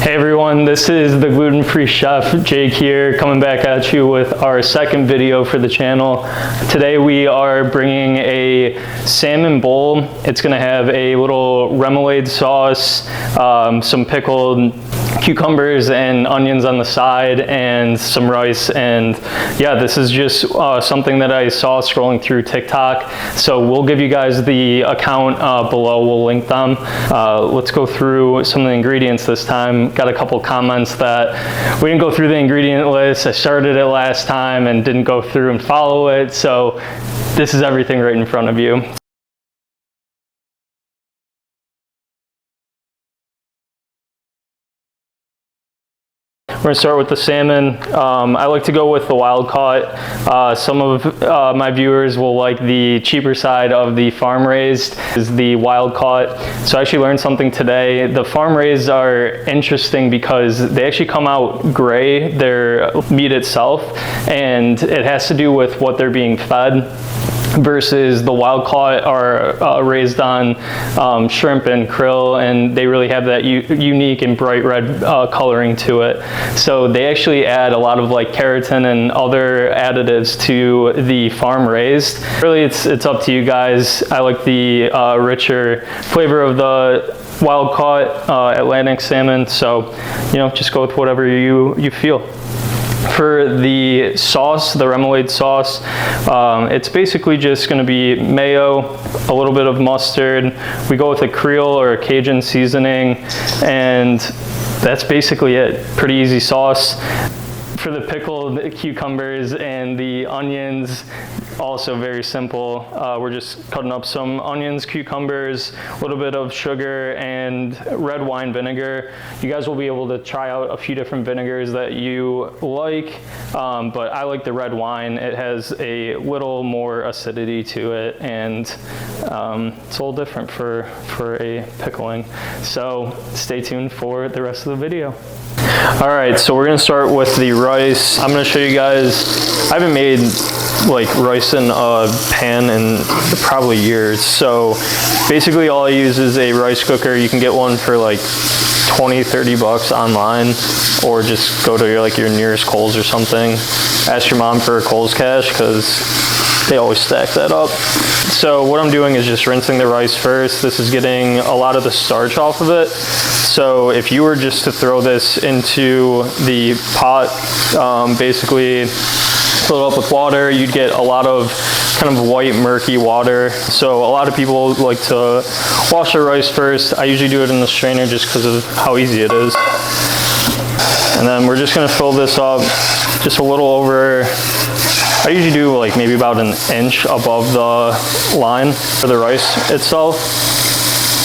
Hey everyone, this is the gluten-free chef Jake here, coming back at you with our second video for the channel. Today we are bringing a salmon bowl. It's going to have a little remoulade sauce, some pickled cucumbers and onions on the side, and some rice. And yeah, this is just something that I saw scrolling through TikTok, so we'll give you guys the account below. We'll link them. Let's go through some of the ingredients this time. Got a couple comments that we didn't go through the ingredient list. I started it last time and didn't go through and follow it, so this is everything right in front of you. We're gonna start with the salmon. I like to go with the wild caught. Some of my viewers will like the cheaper side of the farm raised, is the wild caught. So I actually learned something today. The farm raised are interesting because they actually come out gray, their meat itself, and it has to do with what they're being fed, versus the wild caught are raised on shrimp and krill, and they really have that unique and bright red coloring to it. So they actually add a lot of like keratin and other additives to the farm raised. Really, it's up to you guys. I like the richer flavor of the wild caught Atlantic salmon, so you know, just go with whatever you feel. For the sauce, the remoulade sauce, it's basically just going to be mayo, a little bit of mustard. We go with a Creole or a Cajun seasoning, and that's basically it. Pretty easy sauce. For the pickled cucumbers and the onions, also very simple. We're just cutting up some onions, cucumbers, a little bit of sugar, and red wine vinegar. You guys will be able to try out a few different vinegars that you like, but I like the red wine. It has a little more acidity to it, and it's a little different for a pickling. So stay tuned for the rest of the video. All right, so we're gonna start with the rice. I'm gonna show you guys, I haven't made like rice in a pan in probably years. So basically all I use is a rice cooker. You can get one for like 20, 30 bucks online, or just go to your nearest Kohl's or something. Ask your mom for a Kohl's cash, because they always stack that up. So what I'm doing is just rinsing the rice first. This is getting a lot of the starch off of it. So if you were just to throw this into the pot, basically fill it up with water, you'd get a lot of kind of white, murky water. So a lot of people like to wash their rice first. I usually do it in the strainer just because of how easy it is. And then we're just gonna fill this up just a little over, I usually do like maybe about an inch above the line for the rice itself.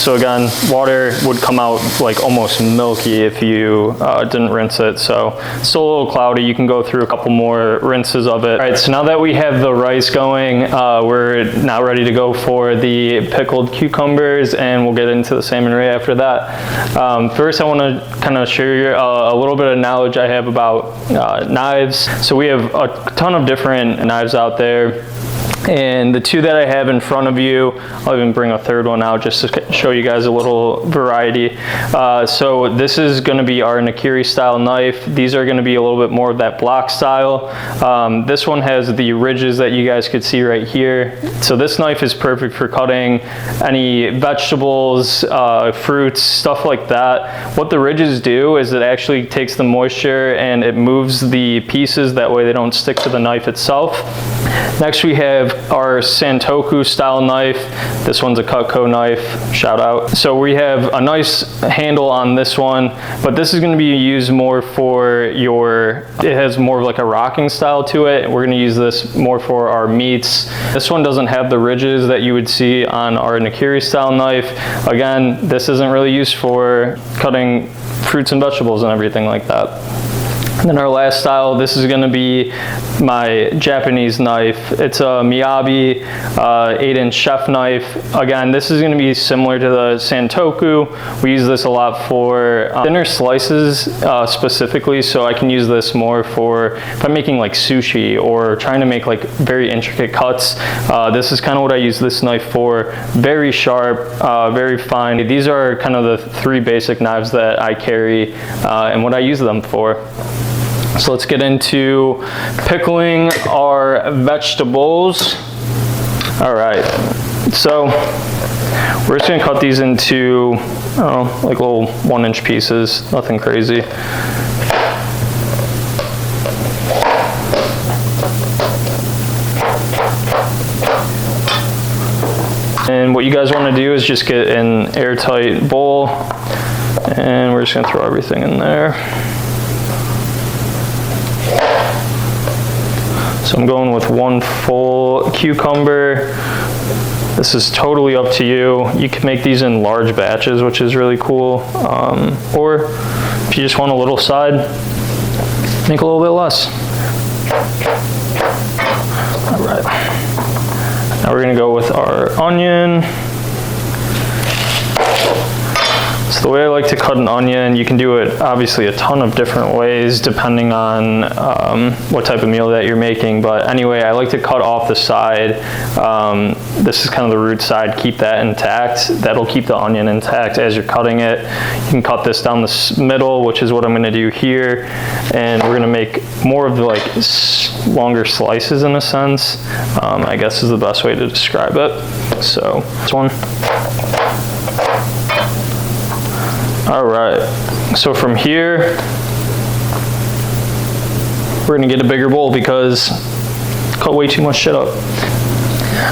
So again, water would come out like almost milky if you didn't rinse it. So it's still a little cloudy. You can go through a couple more rinses of it. All right, so now that we have the rice going, we're now ready to go for the pickled cucumbers, and we'll get into the salmon right after that. First, I want to kind of share a little bit of knowledge I have about knives. So we have a ton of different knives out there. And the two that I have in front of you, I'll even bring a third one out just to show you guys a little variety. So this is going to be our Nakiri style knife. These are going to be a little bit more of that block style. This one has the ridges that you guys could see right here. So this knife is perfect for cutting any vegetables, fruits, stuff like that. What the ridges do is it actually takes the moisture and it moves the pieces, that way they don't stick to the knife itself. Next we have our Santoku style knife. This one's a Cutco knife, shout out. So we have a nice handle on this one, but this is going to be used more for it has more of like a rocking style to it. We're going to use this more for our meats. This one doesn't have the ridges that you would see on our Nakiri style knife. Again, this isn't really used for cutting fruits and vegetables and everything like that. And then our last style, this is going to be my Japanese knife. It's a Miyabi 8-inch chef knife. Again, this is going to be similar to the Santoku. We use this a lot for thinner slices specifically, so I can use this more for if I'm making like sushi or trying to make like very intricate cuts. This is kind of what I use this knife for. Very sharp, very fine. These are kind of the 3 basic knives that I carry and what I use them for. So let's get into pickling our vegetables. All right, so we're just gonna cut these into, like little 1-inch pieces, nothing crazy. And what you guys wanna do is just get an airtight bowl, and we're just gonna throw everything in there. So I'm going with 1 full cucumber. This is totally up to you. You can make these in large batches, which is really cool. Or if you just want a little side, make a little bit less. All right. Now we're gonna go with our onion. So the way I like to cut an onion, you can do it obviously a ton of different ways depending on what type of meal that you're making. But anyway, I like to cut off the side. This is kind of the root side, keep that intact. That'll keep the onion intact as you're cutting it. You can cut this down the middle, which is what I'm gonna do here. And we're gonna make more of the like longer slices in a sense, I guess is the best way to describe it. So this one. All right, so from here, we're gonna get a bigger bowl because cut way too much shit up.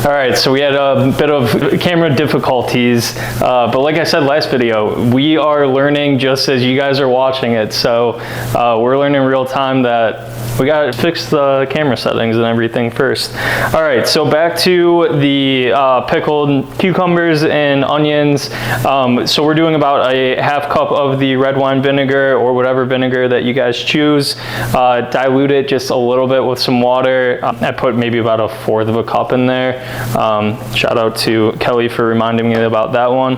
All right, so we had a bit of camera difficulties, but like I said last video, we are learning just as you guys are watching it. So we're learning in real time that we gotta fix the camera settings and everything first. All right, so back to the pickled cucumbers and onions. So we're doing about a 1/2 cup of the red wine vinegar or whatever vinegar that you guys choose. Dilute it just a little bit with some water. I put maybe about 1/4 of a cup in there. Shout out to Kelly for reminding me about that one.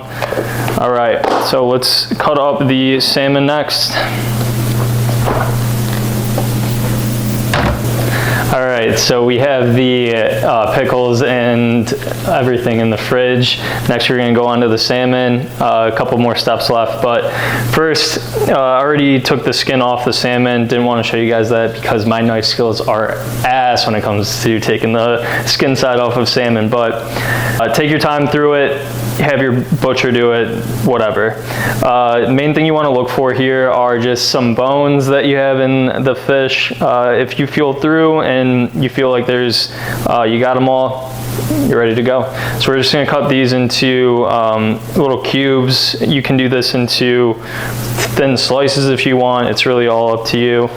All right, so let's cut up the salmon next. All right, so we have the pickles and everything in the fridge. Next, we're gonna go on to the salmon. A couple more steps left, but first, I already took the skin off the salmon. Didn't want to show you guys that because my knife skills are ass when it comes to taking the skin side off of salmon, but take your time through it. Have your butcher do it, whatever. Main thing you want to look for here are just some bones that you have in the fish. If you feel through and you feel like there's, you got them all, you're ready to go. So we're just going to cut these into little cubes. You can do this into thin slices if you want. It's really all up to you.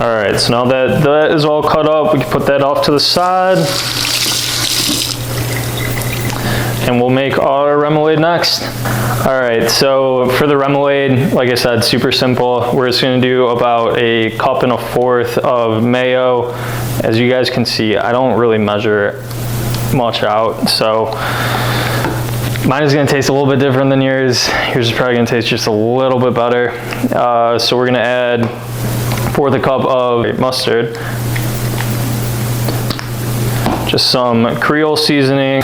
All right, so now that that is all cut up, we can put that off to the side. And we'll make our remoulade next. All right, so for the remoulade, like I said, super simple. We're just gonna do about 1.25 cups of mayo. As you guys can see, I don't really measure much out, so mine is gonna taste a little bit different than yours. Yours is probably gonna taste just a little bit better. So we're gonna add 1/4 cup of mustard, just some Creole seasoning,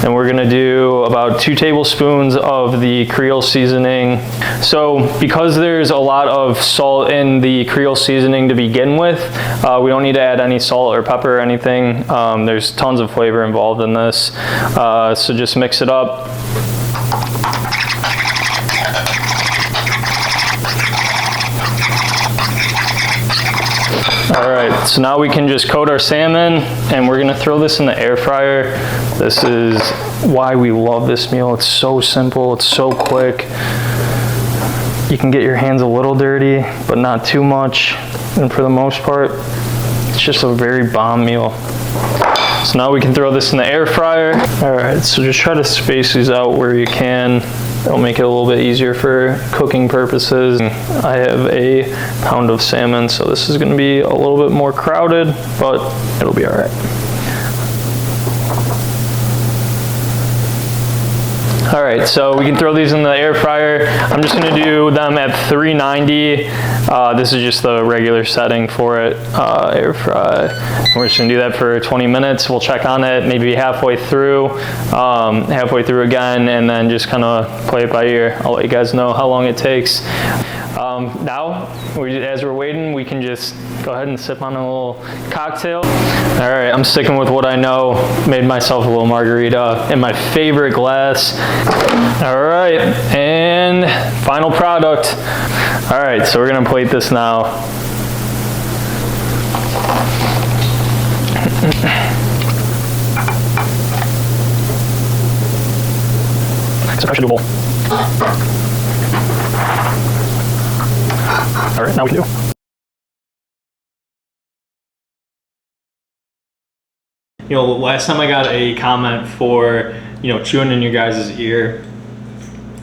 and we're gonna do about 2 tablespoons of the Creole seasoning. So because there's a lot of salt in the Creole seasoning to begin with, we don't need to add any salt or pepper or anything. There's tons of flavor involved in this, so just mix it up. All right, so now we can just coat our salmon and we're gonna throw this in the air fryer. This is why we love this meal. It's so simple, it's so quick. You can get your hands a little dirty, but not too much. And for the most part, it's just a very bomb meal. So now we can throw this in the air fryer. All right, so just try to space these out where you can. It'll make it a little bit easier for cooking purposes. I have a pound of salmon, so this is gonna be a little bit more crowded, but it'll be all right. All right, so we can throw these in the air fryer. I'm just gonna do them at 390. This is just the regular setting for it, air fry. We're just gonna do that for 20 minutes. We'll check on it maybe halfway through again, and then just kind of play it by ear. I'll let you guys know how long it takes. Now, as we're waiting, we can just go ahead and sip on a little cocktail. All right, I'm sticking with what I know. Made myself a little margarita in my favorite glass. All right, and final product. All right, so we're gonna plate this now. It's a pressure bowl. All right, now we can do. You know, last time I got a comment for, chewing in your guys' ear.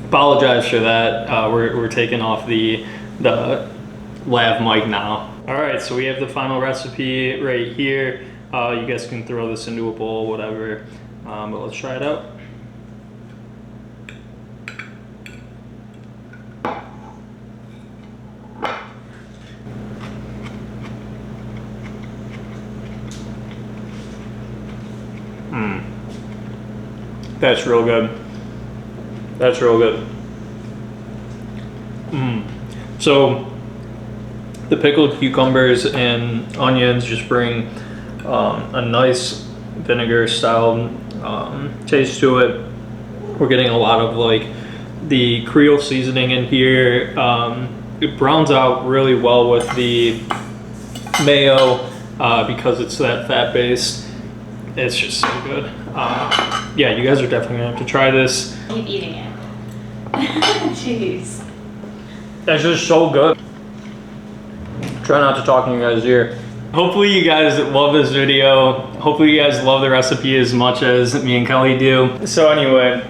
Apologize for that. We're taking off the lav mic now. All right, so we have the final recipe right here. You guys can throw this into a bowl, whatever, but let's try it out. That's real good. That's real good. So the pickled cucumbers and onions just bring a nice vinegar style taste to it. We're getting a lot of like the Creole seasoning in here. It browns out really well with the mayo because it's that fat base. It's just so good. Yeah, you guys are definitely gonna have to try this. Keep eating it. Jeez. That's just so good. Try not to talk in your guys' ear. Hopefully you guys love this video. Hopefully you guys love the recipe as much as me and Kelly do. So anyway.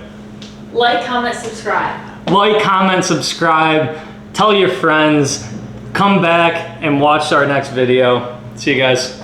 Like, comment, subscribe. Like, comment, subscribe. Tell your friends. Come back and watch our next video. See you guys.